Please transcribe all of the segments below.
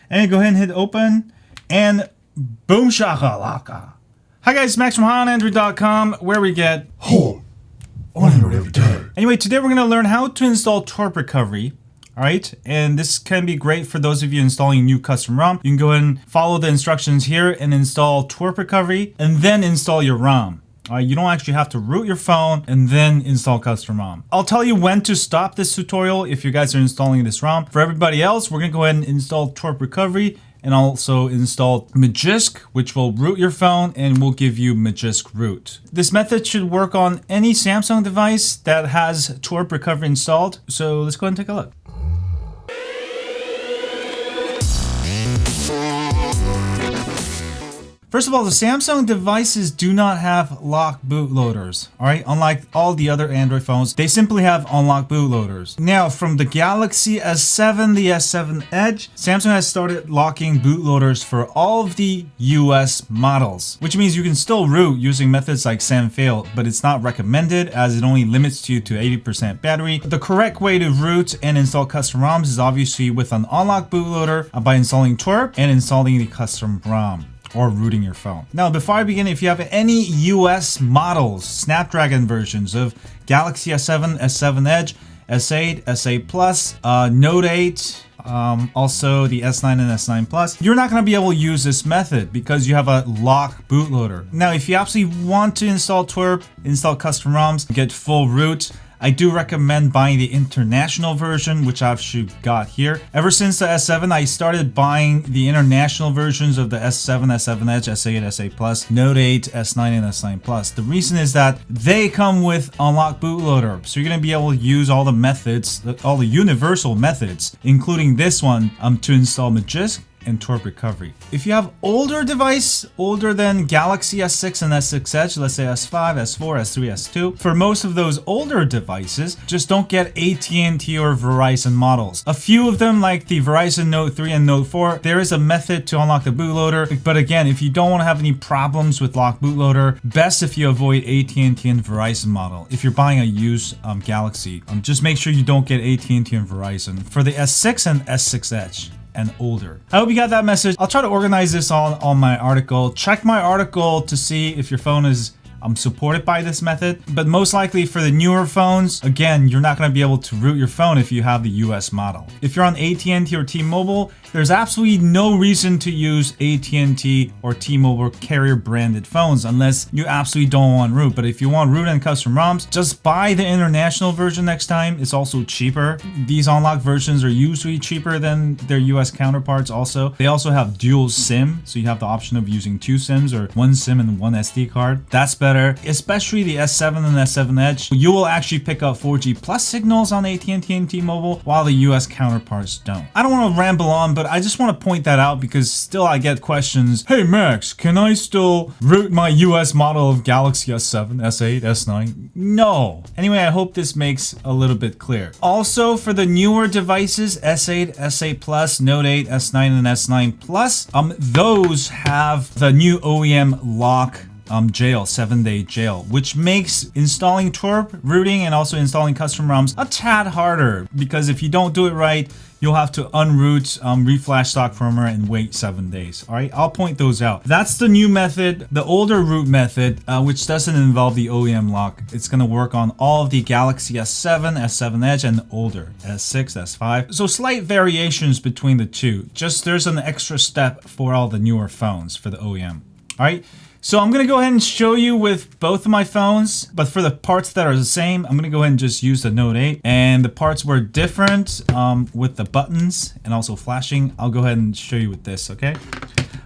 And go ahead and hit open, and boom shakalaka. Hi guys, Max from HiOnAndroid.com, where we get home on Android every day. Anyway, today we're going to learn how to install TWRP recovery. All right, and this can be great for those of you installing new custom ROM. You can go ahead and follow the instructions here and install TWRP recovery and then install your ROM. You don't actually have to root your phone and then install custom ROM. I'll tell you when to stop this tutorial if you guys are installing this ROM. For everybody else, we're gonna go ahead and install TWRP recovery and also install Magisk, which will root your phone and will give you Magisk root. This method should work on any Samsung device that has TWRP recovery installed. So let's go ahead and take a look. First of all, the Samsung devices do not have lock bootloaders, all right? Unlike all the other Android phones, they simply have unlocked bootloaders. Now, from the Galaxy S7, the S7 Edge, Samsung has started locking bootloaders for all of the US models, which means you can still root using methods like SAM-fail, but it's not recommended as it only limits you to 80% battery. The correct way to root and install custom ROMs is obviously with an unlocked bootloader by installing TWRP and installing the custom ROM, or rooting your phone. Now, before I begin, if you have any US models, Snapdragon versions of Galaxy S7, S7 Edge, S8, S8 Plus, Note 8, also the S9 and S9 Plus, you're not going to be able to use this method because you have a lock bootloader. Now, if you absolutely want to install TWRP, install custom ROMs, get full root, I do recommend buying the international version, which I've actually got here. Ever since the S7, I started buying the international versions of the S7, S7 Edge, S8, S8 Plus, Note 8, S9, and S9 Plus. The reason is that they come with unlocked bootloader. So you're going to be able to use all the methods, all the universal methods, including this one, to install Magisk and TWRP recovery. If you have older device, older than Galaxy S6 and S6 Edge, let's say S5, S4, S3, S2, for most of those older devices, just don't get AT&T or Verizon models. A few of them, like the Verizon Note 3 and Note 4, there is a method to unlock the bootloader. But again, if you don't want to have any problems with lock bootloader, best if you avoid AT&T and Verizon model. If you're buying a used Galaxy, just make sure you don't get AT&T and Verizon for the S6 and S6 Edge and older. I hope you got that message. I'll try to organize this on my article. Check my article to see if your phone is supported by this method, but most likely for the newer phones, again, you're not going to be able to root your phone if you have the US model. If you're on AT&T or T-Mobile, there's absolutely no reason to use AT&T or T-Mobile carrier branded phones unless you absolutely don't want root. But if you want root and custom ROMs, just buy the international version next time. It's also cheaper. These unlocked versions are usually cheaper than their US counterparts also. They also have dual SIM, so you have the option of using 2 SIMs or 1 SIM and 1 SD card. That's better. Especially the S7 and S7 Edge, you will actually pick up 4G plus signals on AT&T and T-Mobile while the US counterparts don't. I don't want to ramble on, but I just want to point that out because still I get questions. Hey Max, can I still root my US model of Galaxy S7, S8, S9? No. Anyway, I hope this makes a little bit clear. Also, for the newer devices, S8, S8 Plus, Note 8, S9, and S9 Plus, those have the new OEM lock jail, 7-day jail, which makes installing TWRP, rooting, and also installing custom ROMs a tad harder because if you don't do it right, you'll have to unroot, reflash stock firmware, and wait 7 days. All right, I'll point those out. That's the new method. The older root method, which doesn't involve the OEM lock, it's going to work on all of the Galaxy S7, S7 Edge, and older, S6, S5. So slight variations between the two. Just there's an extra step for all the newer phones for the OEM. All right. So I'm going to go ahead and show you with both of my phones, but for the parts that are the same, I'm going to go ahead and just use the Note 8. And the parts were different with the buttons and also flashing. I'll go ahead and show you with this, okay?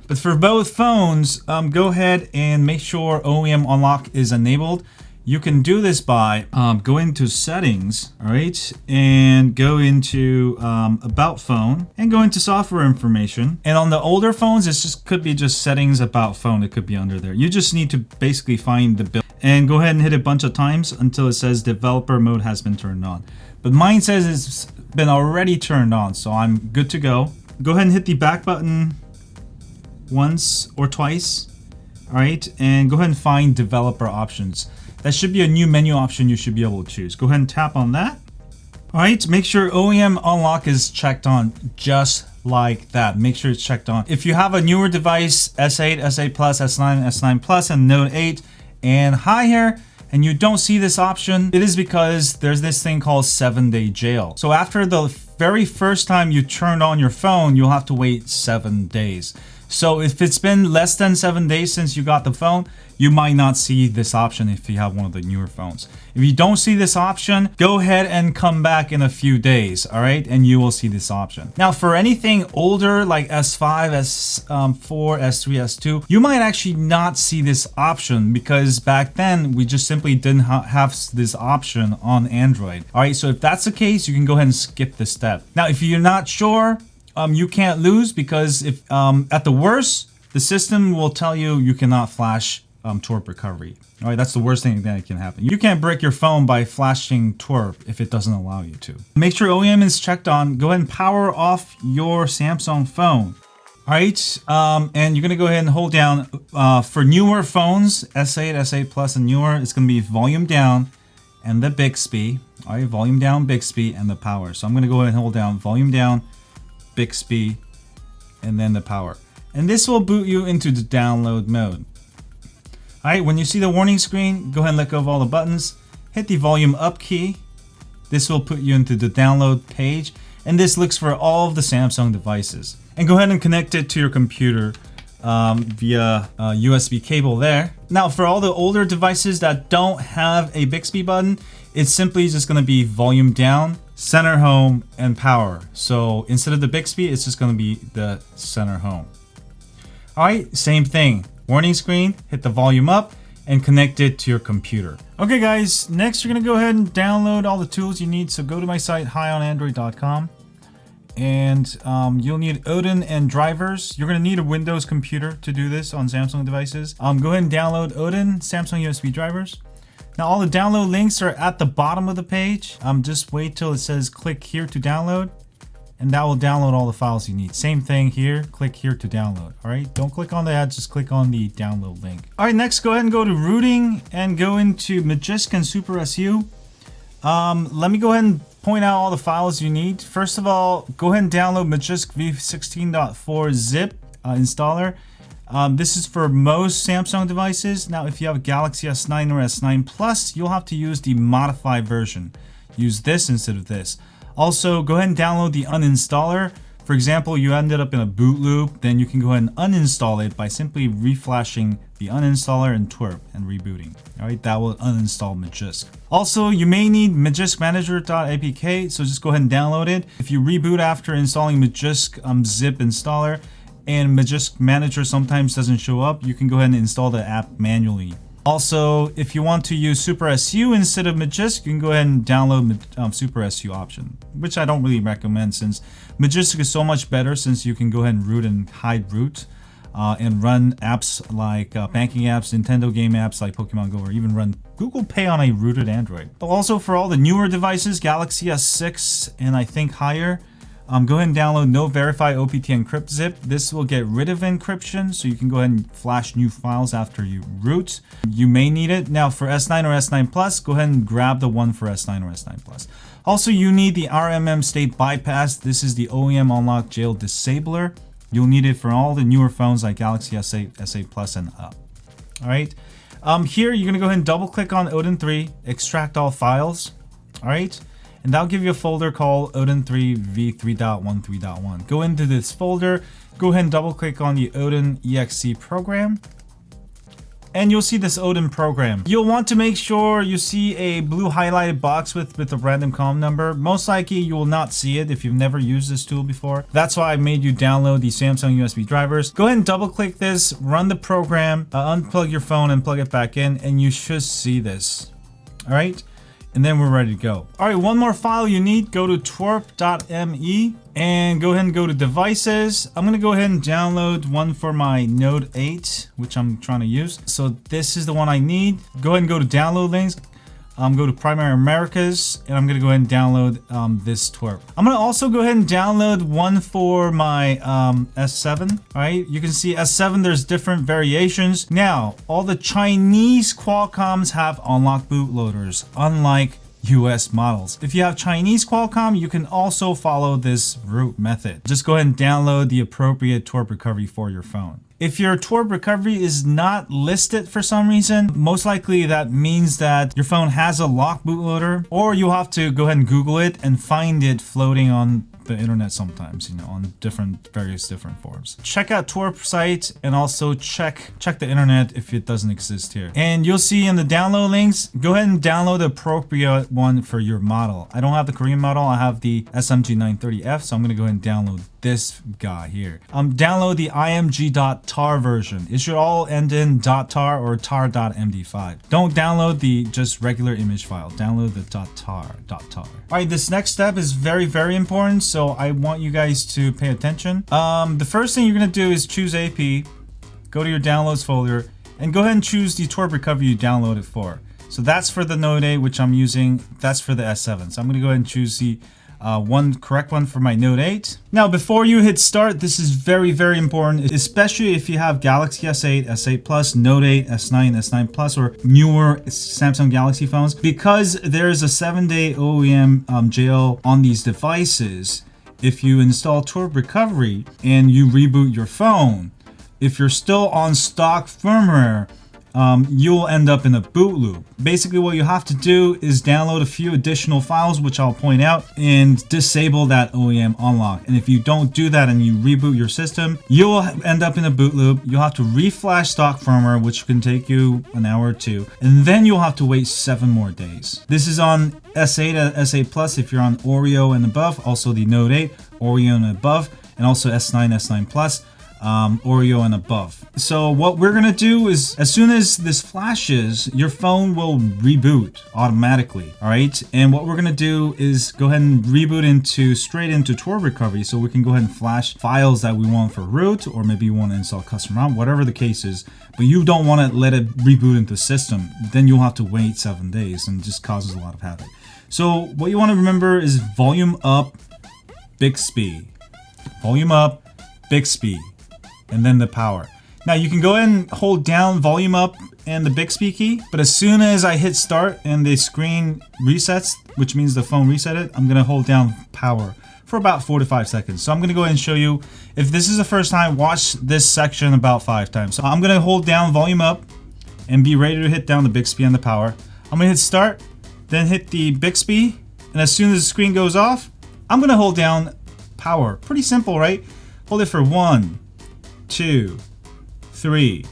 But for both phones, go ahead and make sure OEM unlock is enabled. You can do this by going to settings, all right, and go into about phone and go into software information. And on the older phones, it's just could be just settings about phone. It could be under there. You just need to basically find the build and go ahead and hit it a bunch of times until it says developer mode has been turned on. But mine says it's been already turned on, so I'm good to go. Go ahead and hit the back button once or twice, all right, and go ahead and find developer options. That should be a new menu option you should be able to choose. Go ahead and tap on that. All right, make sure OEM unlock is checked on just like that. Make sure it's checked on. If you have a newer device, S8, S8 Plus, S9, S9 Plus, and Note 8 and higher, and you don't see this option, it is because there's this thing called 7-day jail. So after the very first time you turn on your phone, you'll have to wait 7 days. So if it's been less than 7 days since you got the phone, you might not see this option if you have one of the newer phones. If you don't see this option, go ahead and come back in a few days, all right? And you will see this option. Now, for anything older like S5, S4, S3, S2, you might actually not see this option because back then we just simply didn't have this option on Android. All right, so if that's the case, you can go ahead and skip this step. Now, if you're not sure, you can't lose because if at the worst, the system will tell you you cannot flash TWRP recovery. All right, that's the worst thing that can happen. You can't break your phone by flashing TWRP if it doesn't allow you to. Make sure OEM is checked on. Go ahead and power off your Samsung phone. All right, and you're gonna go ahead and hold down for newer phones, S8, S8 Plus, and newer. It's gonna be volume down and the Bixby. All right, volume down, Bixby, and the power. So I'm gonna go ahead and hold down volume down, Bixby, and then the power. And this will boot you into the download mode. All right, when you see the warning screen, go ahead and let go of all the buttons. Hit the volume up key. This will put you into the download page. And this looks for all of the Samsung devices. And go ahead and connect it to your computer via USB cable there. Now, for all the older devices that don't have a Bixby button, it's simply just gonna be volume down, center home, and power. So instead of the Bixby, it's just gonna be the center home. All right, same thing. Warning screen, hit the volume up, and connect it to your computer. Okay guys, next you're gonna go ahead and download all the tools you need. So go to my site, highonandroid.com, and you'll need Odin and drivers. You're gonna need a Windows computer to do this on Samsung devices. Go ahead and download Odin, Samsung USB drivers. Now all the download links are at the bottom of the page. Just wait till it says click here to download, and that will download all the files you need. Same thing here, click here to download. All right, don't click on the ad, just click on the download link. All right, next go ahead and go to rooting and go into Magisk and Super SU. Let me go ahead and point out all the files you need. First of all, go ahead and download Magisk v16.4 zip installer. This is for most Samsung devices. Now, if you have a Galaxy S9 or S9 Plus, you'll have to use the modified version. Use this instead of this. Also, go ahead and download the uninstaller. For example, you ended up in a boot loop, then you can go ahead and uninstall it by simply reflashing the uninstaller and TWRP and rebooting. All right, that will uninstall Magisk. Also, you may need magiskmanager.apk, so just go ahead and download it. If you reboot after installing Magisk zip installer and Magisk Manager sometimes doesn't show up, you can go ahead and install the app manually. Also, if you want to use Super SU instead of Magisk, you can go ahead and download Super SU option, which I don't really recommend since Magisk is so much better since you can go ahead and root and hide root and run apps like banking apps, Nintendo game apps like Pokemon Go, or even run Google Pay on a rooted Android. Also, for all the newer devices, Galaxy S6 and I think higher, go ahead and download No Verify OPT Encrypt Zip. This will get rid of encryption, so you can go ahead and flash new files after you root. You may need it. Now for S9 or S9 Plus, go ahead and grab the one for S9 or S9 Plus. Also, you need the RMM State Bypass. This is the OEM Unlock Jail Disabler. You'll need it for all the newer phones like Galaxy S8, S8 Plus, and up. All right. Here, you're going to go ahead and double click on Odin 3, extract all files. All right. And that'll give you a folder called Odin 3 v3.13.1. Go into this folder, go ahead and double click on the Odin exe program, and you'll see this Odin program. You'll want to make sure you see a blue highlighted box with a random COM number. Most likely you will not see it if you've never used this tool before. That's why I made you download the Samsung USB drivers. Go ahead and double click this, run the program, unplug your phone and plug it back in, and you should see this. All right. And then we're ready to go. All right, one more file you need, go to TWRP.me and go ahead and go to devices. I'm gonna go ahead and download one for my Note 8, which I'm trying to use. So this is the one I need. Go ahead and go to download links. Go to Primary Americas, and I'm gonna go ahead and download this TWRP. I'm gonna also go ahead and download one for my S7. All right, you can see S7, there's different variations. Now, all the Chinese Qualcomms have unlocked bootloaders, unlike US models. If you have Chinese Qualcomm, you can also follow this route method. Just go ahead and download the appropriate TWRP recovery for your phone. If your TWRP recovery is not listed for some reason, most likely that means that your phone has a locked bootloader, or you'll have to go ahead and Google it and find it floating on the internet sometimes, on various different forms. Check out TWRP site and also check the internet if it doesn't exist here. And you'll see in the download links, go ahead and download the appropriate one for your model. I don't have the Korean model, I have the SMG930F, so I'm gonna go ahead and download this guy here. Download the img.tar version. It should all end in .tar or tar.md5. Don't download the just regular image file. Download the .tar. Alright, this next step is very, very important, so I want you guys to pay attention. The first thing you're gonna do is choose AP, go to your downloads folder, and go ahead and choose the TWRP recovery you downloaded for. So that's for the Note 8, which I'm using. That's for the S7. So I'm gonna go ahead and choose the correct one for my Note 8. Now, before you hit start, this is very, very important, especially if you have Galaxy S8, S8 Plus, Note 8, S9, S9 Plus, or newer Samsung Galaxy phones, because there's a 7-day OEM jail on these devices. If you install TWRP recovery and you reboot your phone, if you're still on stock firmware, you'll end up in a boot loop. Basically, what you have to do is download a few additional files, which I'll point out, and disable that OEM unlock. And if you don't do that and you reboot your system, you'll end up in a boot loop. You'll have to reflash stock firmware, which can take you an hour or two, and then you'll have to wait 7 more days. This is on S8 and S8 Plus if you're on Oreo and above, also the Note 8, Oreo and above, and also S9, S9 Plus. Oreo and above. So what we're gonna do is, as soon as this flashes, your phone will reboot automatically. All right, and what we're gonna do is go ahead and reboot straight into TWRP recovery, so we can go ahead and flash files that we want for root, or maybe you want to install custom ROM, whatever the case is. But you don't want to let it reboot into the system. Then you'll have to wait 7 days, and it just causes a lot of havoc. So what you want to remember is volume up, Bixby. Volume up, Bixby. And then the power. Now you can go ahead and hold down volume up and the Bixby key, but as soon as I hit start and the screen resets, which means the phone reset it, I'm gonna hold down power for about 4 to 5 seconds. So I'm gonna go ahead and show you. If this is the first time, watch this section about 5 times. So I'm gonna hold down volume up and be ready to hit down the Bixby and the power. I'm gonna hit start, then hit the Bixby, and as soon as the screen goes off, I'm gonna hold down power. Pretty simple, right? Hold it for 1, 2, 3,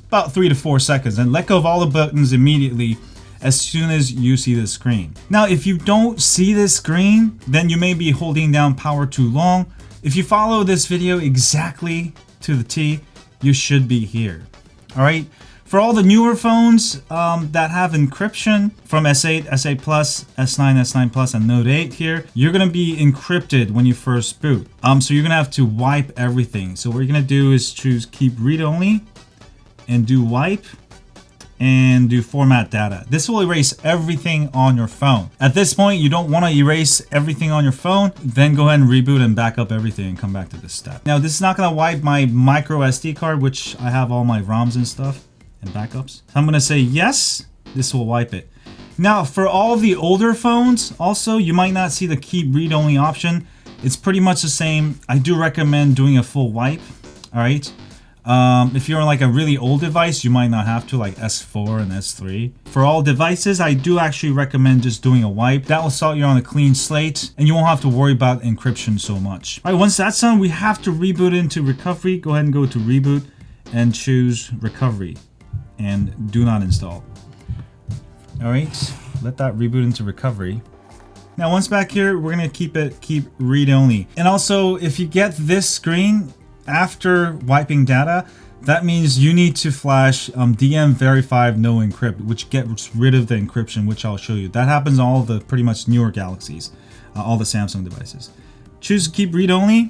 about 3 to 4 seconds, and let go of all the buttons immediately as soon as you see the screen. Now, if you don't see this screen, then you may be holding down power too long. If you follow this video exactly to the T, you should be here. All right. For all the newer phones that have encryption from S8, S8 Plus, S9, S9 Plus, and Note 8 here, you're gonna be encrypted when you first boot. So you're gonna have to wipe everything. So what you're gonna do is choose keep read only and do wipe and do format data. This will erase everything on your phone. At this point, you don't wanna erase everything on your phone, then go ahead and reboot and back up everything and come back to this step. Now, this is not gonna wipe my micro SD card, which I have all my ROMs and stuff and backups. So I'm gonna say yes, this will wipe it. Now for all the older phones, also you might not see the keep read only option. It's pretty much the same. I do recommend doing a full wipe. All right. If you're on like a really old device, you might not have to, like S4 and S3. For all devices, I do actually recommend just doing a wipe. That will start you on a clean slate and you won't have to worry about encryption so much. All right, once that's done, we have to reboot into recovery. Go ahead and go to reboot and choose recovery and do not install. All right, let that reboot into recovery. Now once back here, we're gonna keep read only. And also, if you get this screen after wiping data, that means you need to flash DM verified no encrypt, which gets rid of the encryption, which I'll show you. That happens on all the pretty much newer Galaxies, all the Samsung devices. Choose keep read only,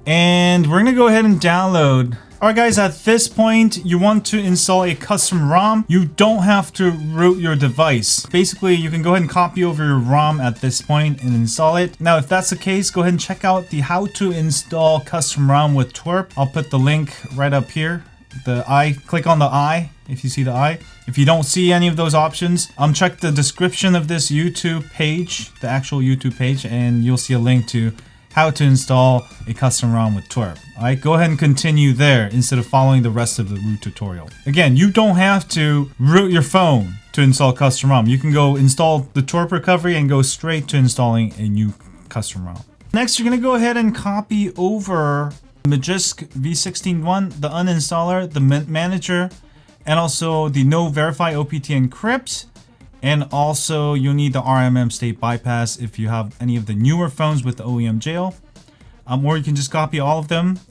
and we're gonna go ahead and download. Alright guys, at this point, you want to install a custom ROM. You don't have to root your device. Basically, you can go ahead and copy over your ROM at this point and install it. Now, if that's the case, go ahead and check out the how to install custom ROM with TWRP. I'll put the link right up here The eye, click on the eye if you see the eye. If you don't see any of those options, check the description of this YouTube page, the actual YouTube page, and you'll see a link to how to install a custom ROM with TWRP. Alright, go ahead and continue there instead of following the rest of the root tutorial. Again, you don't have to root your phone to install custom ROM. You can go install the TWRP recovery and go straight to installing a new custom ROM. Next, you're going to go ahead and copy over Magisk v16.1, the uninstaller, the manager, and also the no verify OPT encrypt. And also you'll need the RMM state bypass if you have any of the newer phones with the OEM jail. Or you can just copy all of them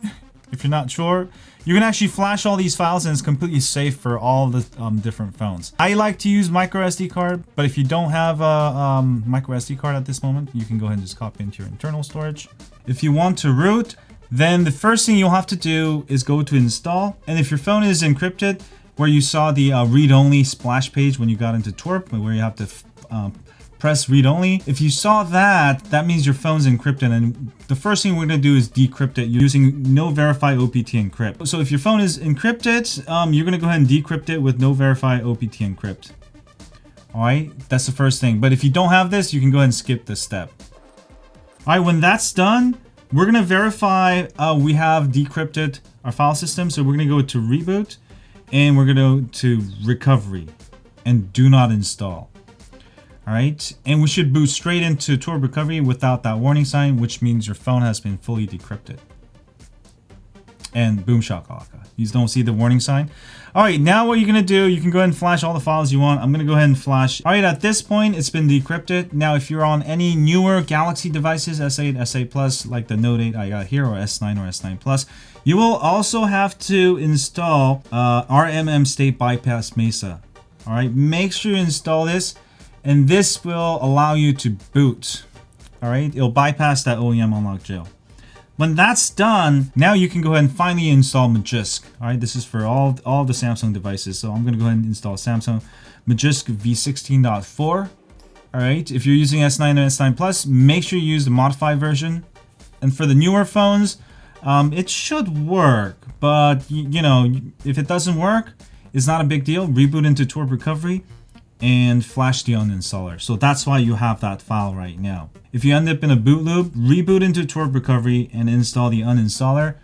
if you're not sure. You can actually flash all these files and it's completely safe for all the different phones. I like to use micro SD card, but if you don't have a micro SD card at this moment, you can go ahead and just copy into your internal storage. If you want to root, then the first thing you'll have to do is go to install. And if your phone is encrypted, where you saw the read-only splash page when you got into TWRP, where you have to press read-only. If you saw that, that means your phone's encrypted, and the first thing we're going to do is decrypt it using no verify OPT encrypt. So if your phone is encrypted, you're going to go ahead and decrypt it with no verify OPT encrypt. Alright, that's the first thing. But if you don't have this, you can go ahead and skip this step. Alright, when that's done, we're going to verify we have decrypted our file system. So we're going to go to reboot. And we're going to go to recovery and do not install. All right. And we should boot straight into TWRP recovery without that warning sign, which means your phone has been fully decrypted. And boom shakalaka. You don't see the warning sign. All right. Now what you're going to do, you can go ahead and flash all the files you want. I'm going to go ahead and flash. All right. At this point, it's been decrypted. Now, if you're on any newer Galaxy devices, S8, S8 Plus, like the Note 8 I got here, or S9 or S9 Plus, you will also have to install RMM State Bypass Mesa. All right, make sure you install this, and this will allow you to boot. All right, it'll bypass that OEM unlock jail. When that's done, now you can go ahead and finally install Magisk. All right, this is for all the Samsung devices. So I'm going to go ahead and install Samsung Magisk v16.4. All right, if you're using S9 and S9 Plus, make sure you use the modified version. And for the newer phones, it should work, but you know, if it doesn't work, it's not a big deal. Reboot into TWRP recovery and flash the uninstaller. So that's why you have that file right now. If you end up in a boot loop, reboot into TWRP recovery and install the uninstaller,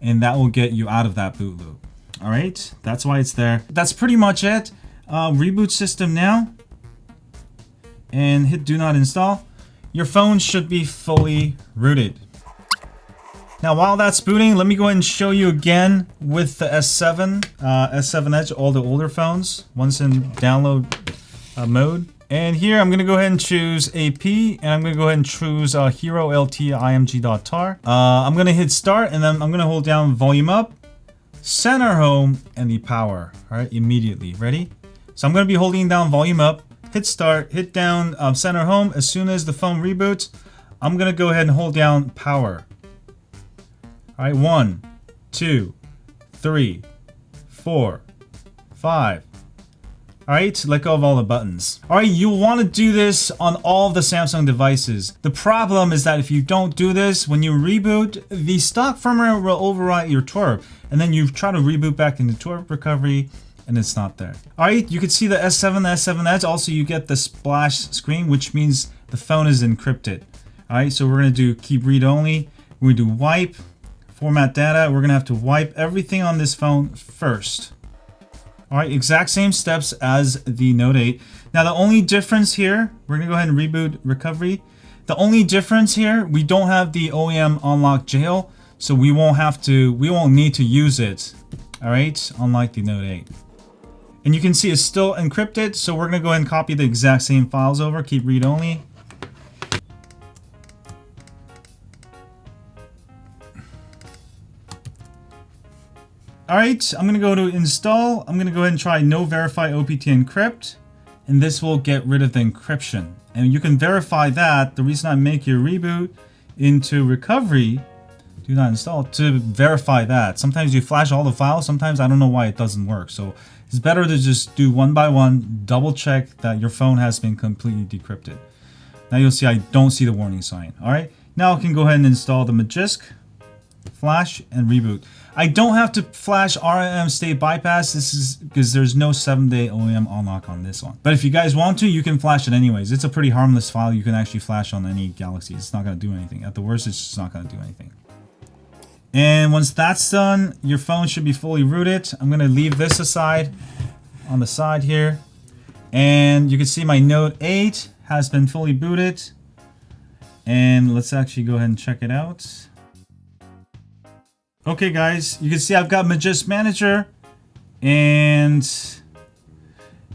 and that will get you out of that boot loop. All right, that's why it's there. That's pretty much it. Reboot system now and hit do not install. Your phone should be fully rooted. Now, while that's booting, let me go ahead and show you again with the S7, S7 Edge, all the older phones, once in download mode. And here I'm going to go ahead and choose AP, and I'm going to go ahead and choose Hero LT IMG.tar. I'm going to hit start, and then I'm going to hold down volume up, center home, and the power. All right, immediately. Ready? So I'm going to be holding down volume up, hit start, hit down center home. As soon as the phone reboots, I'm going to go ahead and hold down power. All right, 1, 2, 3, 4, 5. All right, let go of all the buttons. All right, you want to do this on all of the Samsung devices. The problem is that if you don't do this, when you reboot, the stock firmware will overwrite your TWRP, and then you try to reboot back into TWRP recovery, and it's not there. All right, you can see the S7, the S7 Edge. Also, you get the splash screen, which means the phone is encrypted. All right, so we're going to do keep read only. We're going to do wipe. Format data, we're going to have to wipe everything on this phone first. All right, exact same steps as the Note 8. Now, the only difference here, we're going to go ahead and reboot recovery. The only difference here, we don't have the OEM unlock jail, so we won't need to use it. All right, unlike the Note 8. And you can see it's still encrypted, so we're going to go ahead and copy the exact same files over, keep read only. All right, I'm gonna go to install. I'm gonna go ahead and try no verify OPT encrypt, and this will get rid of the encryption. And you can verify that. The reason I make your reboot into recovery, do not install, to verify that. Sometimes you flash all the files. Sometimes I don't know why it doesn't work. So it's better to just do one by one, double check that your phone has been completely decrypted. Now you'll see I don't see the warning sign. All right, now I can go ahead and install the Magisk. flash, and reboot. I don't have to flash RAM state bypass. This is because there's no 7-day OEM unlock on this one. But if you guys want to, you can flash it anyways. It's a pretty harmless file. You can actually flash on any Galaxy. It's not going to do anything. At the worst, it's just not going to do anything. And once that's done, your phone should be fully rooted. I'm going to leave this aside on the side here. And you can see my Note 8 has been fully booted. And let's actually go ahead and check it out. Okay guys, you can see I've got Magisk Manager. And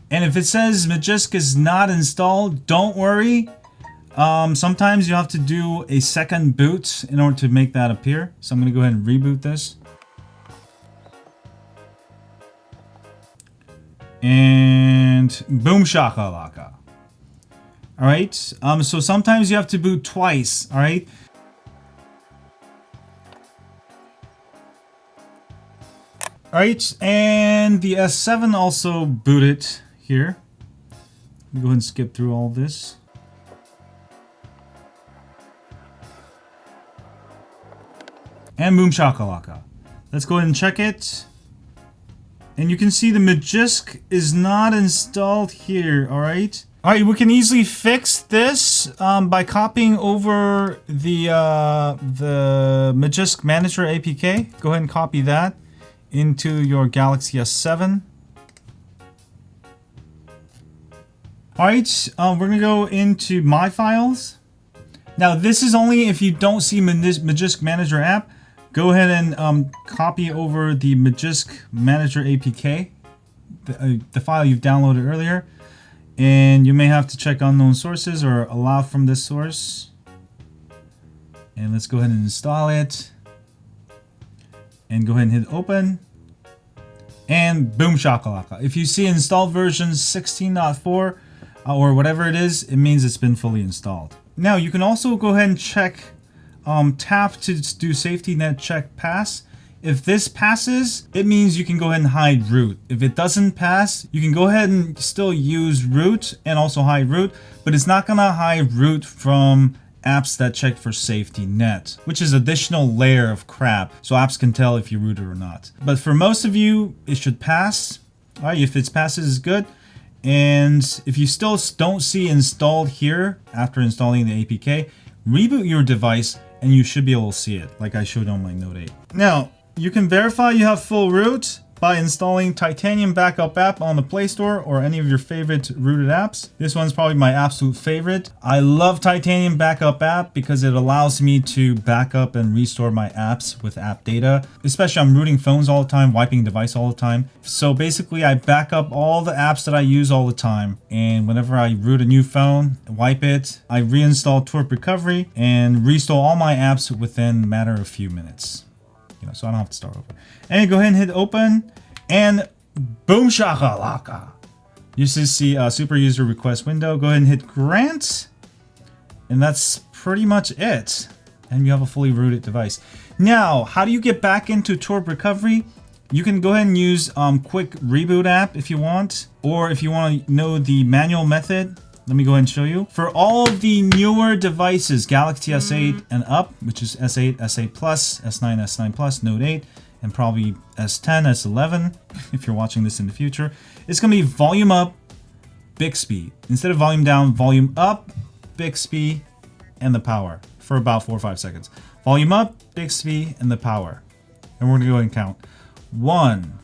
if it says Magisk is not installed, don't worry. Sometimes you have to do a second boot in order to make that appear. So I'm going to go ahead and reboot this. And boom shakalaka. Alright, so sometimes you have to boot twice, alright? Alright, and the S7 also booted here. Let me go ahead and skip through all this. And boom shakalaka. Let's go ahead and check it. And you can see the Magisk is not installed here, alright? Alright, we can easily fix this by copying over the Magisk Manager APK. Go ahead and copy that into your Galaxy S7. Alright, we're going to go into My Files. Now, this is only if you don't see Magisk Manager app. Go ahead and copy over the Magisk Manager APK, the file you've downloaded earlier. And you may have to check unknown sources or allow from this source. And let's go ahead and install it. And go ahead and hit open. And boom shakalaka. If you see installed version 16.4 or whatever it is, it means it's been fully installed. Now you can also go ahead and check tap to do safety net check pass. If this passes, it means you can go ahead and hide root. If it doesn't pass, you can go ahead and still use root and also hide root, but it's not gonna hide root from apps that check for safety net, which is additional layer of crap, so apps can tell if you're rooted or not. But for most of you, it should pass. All right, if it passes, is good. And if you still don't see installed here after installing the APK, reboot your device and you should be able to see it, like I showed on my Note 8. Now, you can verify you have full root by installing Titanium Backup app on the Play Store or any of your favorite rooted apps. This one's probably my absolute favorite. I love Titanium Backup app because it allows me to back up and restore my apps with app data. Especially I'm rooting phones all the time, wiping device all the time. So basically I back up all the apps that I use all the time. And whenever I root a new phone, wipe it, I reinstall TWRP recovery and restore all my apps within a matter of a few minutes. So I don't have to start over. And go ahead and hit open, and boom shakalaka. You should see a super user request window. Go ahead and hit grant, and that's pretty much it. And you have a fully rooted device. Now, how do you get back into TWRP recovery? You can go ahead and use quick reboot app if you want, or if you want to know the manual method. Let me go ahead and show you. For all of the newer devices, Galaxy S8 and up, which is S8, S8 Plus, S9, S9 Plus, Note 8, and probably S10, S11, if you're watching this in the future, it's going to be volume up, Bixby. Instead of volume down, volume up, Bixby, and the power for about 4 or 5 seconds. Volume up, Bixby, and the power. And we're going to go ahead and count. 1,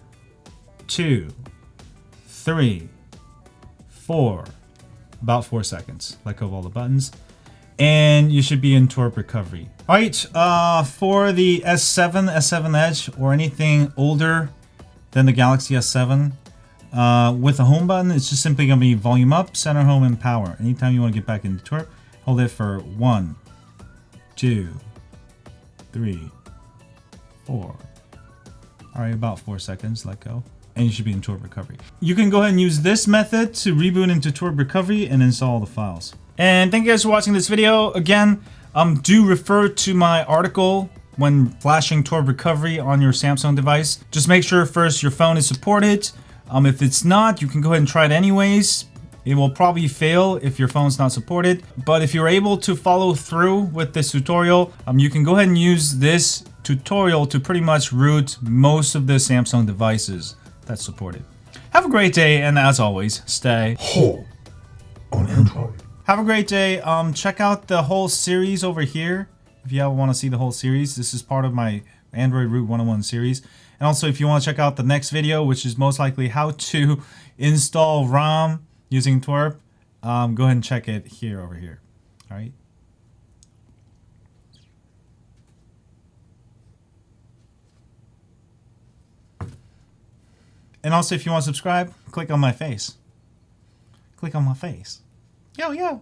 2, 3, 4, about 4 seconds. Let go of all the buttons. And you should be in TWRP recovery. Alright, for the S7, S7 Edge, or anything older than the Galaxy S7, with the home button, it's just simply going to be volume up, center home, and power. Anytime you want to get back into TWRP, hold it for 1, 2, 3, 4. Alright, about 4 seconds, let go. And you should be in TWRP recovery. You can go ahead and use this method to reboot into TWRP recovery and install the files. And thank you guys for watching this video. Again, do refer to my article when flashing TWRP recovery on your Samsung device. Just make sure first your phone is supported. If it's not, you can go ahead and try it anyways. It will probably fail if your phone's not supported. But if you're able to follow through with this tutorial, you can go ahead and use this tutorial to pretty much root most of the Samsung devices that's supported. Have a great day, and as always, stay Whole on Android. Have a great day. Check out the whole series over here if you want to see the whole series. This is part of my Android Root 101 series. And also, if you want to check out the next video, which is most likely how to install ROM using TWRP, go ahead and check it here over here. All right. And also, if you want to subscribe, click on my face. Click on my face. Yo, yo.